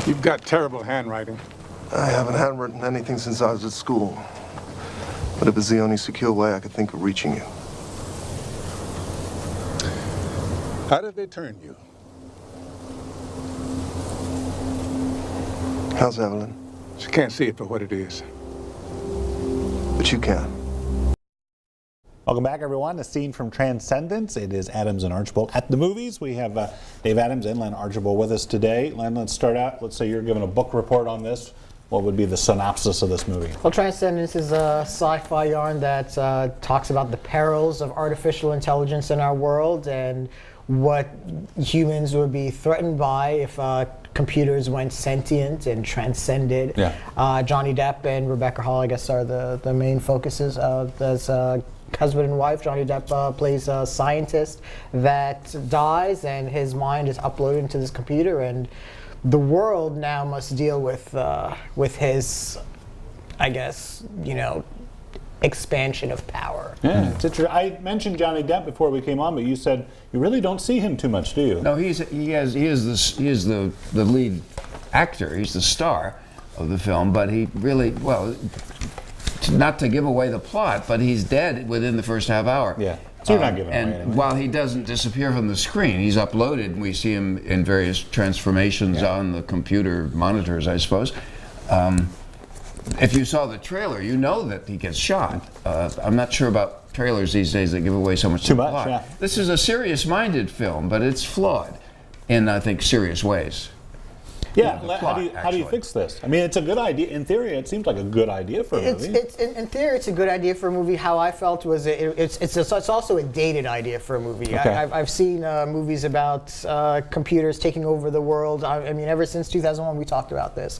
You've got terrible handwriting. I haven't handwritten anything since I was at school. But it was the only secure way I could think of reaching you. How did they turn you? How's Evelyn? She can't see it for what it is. But you can. Welcome back, everyone. A scene from Transcendence. It is Adams and Archibald at the movies. We have Dave Adams and Len Archibald with us today. Len, let's start out. Let's say you're giving a book report on this. What would be the synopsis of this movie? Well, Transcendence is a sci-fi yarn that talks about the perils of artificial intelligence in our world and what humans would be threatened by if computers went sentient and transcended. Yeah. Johnny Depp and Rebecca Hall, I guess, are the main focuses. There's husband and wife. Johnny Depp plays a scientist that dies, and his mind is uploaded into this computer, and the world now must deal with his, I guess, expansion of power. Yeah, it's interesting. I mentioned Johnny Depp before we came on, but you said you really don't see him too much, do you? No, he is the lead actor. He's the star of the film, but he really, well, not to give away the plot, but he's dead within the first half hour. Yeah. So you're not giving away and anyway. while he doesn't disappear from the screen, he's uploaded, and we see him in various transformations on the computer monitors, I suppose. If you saw the trailer, you know that he gets shot. I'm not sure about trailers these days that give away so much. Too much, plot. yeah. This is a serious-minded film, but it's flawed in, I think, serious ways. Yeah, the how do you fix this? I mean, it's a good idea. In theory, it seems like a good idea for a movie. In theory, it's a good idea for a movie. How I felt was it's also a dated idea for a movie. Okay. I've seen movies about computers taking over the world. I mean, ever since 2001, we talked about this.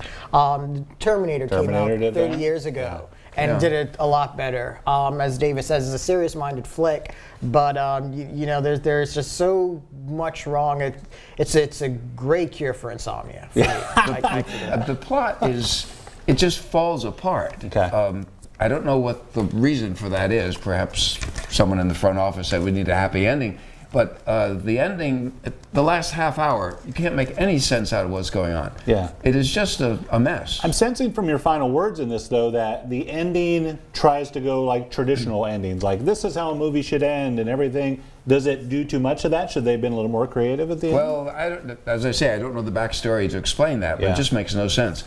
Terminator came out 30 years ago. And did it a lot better. As David says, it's a serious-minded flick, but there's just so much wrong. It's a great cure for insomnia. For The plot it just falls apart. Okay. I don't know what the reason for that is. Perhaps someone in the front office said we need a happy ending. But the ending, the last half hour, you can't make any sense out of what's going on. Yeah. It is just a mess. I'm sensing from your final words in this, though, that the ending tries to go like traditional endings, like this is how a movie should end and everything. Does it do too much of that? Should they have been a little more creative at the end? Well, as I say, I don't know the backstory to explain that, but it just makes no sense.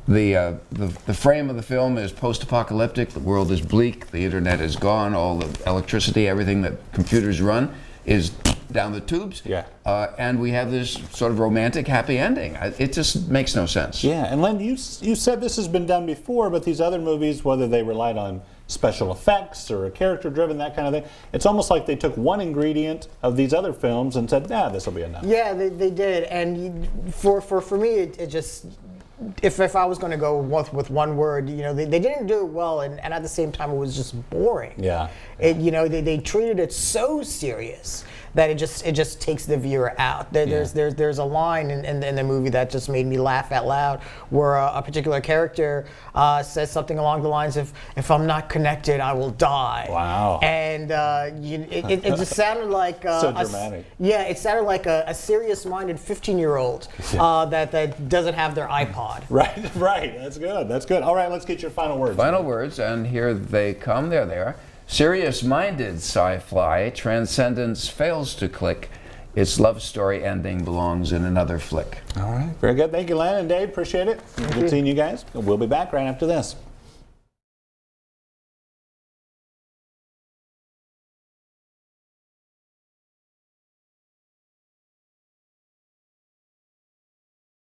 The frame of the film is post-apocalyptic. The world is bleak. The internet is gone. All the electricity, everything that computers run, is down the tubes. Yeah. And we have this sort of romantic, happy ending. It just makes no sense. Yeah, and Len, you said this has been done before, but these other movies, whether they relied on special effects or character-driven, that kind of thing, it's almost like they took one ingredient of these other films and said, this will be enough. Yeah, they did. And for me, it just... If I was going to go with one word, they didn't do it well, and at the same time it was just boring. Yeah. They treated it so serious that it just takes the viewer out. There's a line in the movie that just made me laugh out loud, where a particular character says something along the lines of, "If I'm not connected, I will die." Wow. And it just sounded like so dramatic. It sounded like a serious-minded 15-year-old that doesn't have their iPod. Right. That's good. All right, let's get your final words. Final words, and here they come. There they are. Serious-minded sci-fi, Transcendence fails to click. Its love story ending belongs in another flick. All right. Very good. Thank you, Len and Dave. Appreciate it. Good seeing you guys. We'll be back right after this.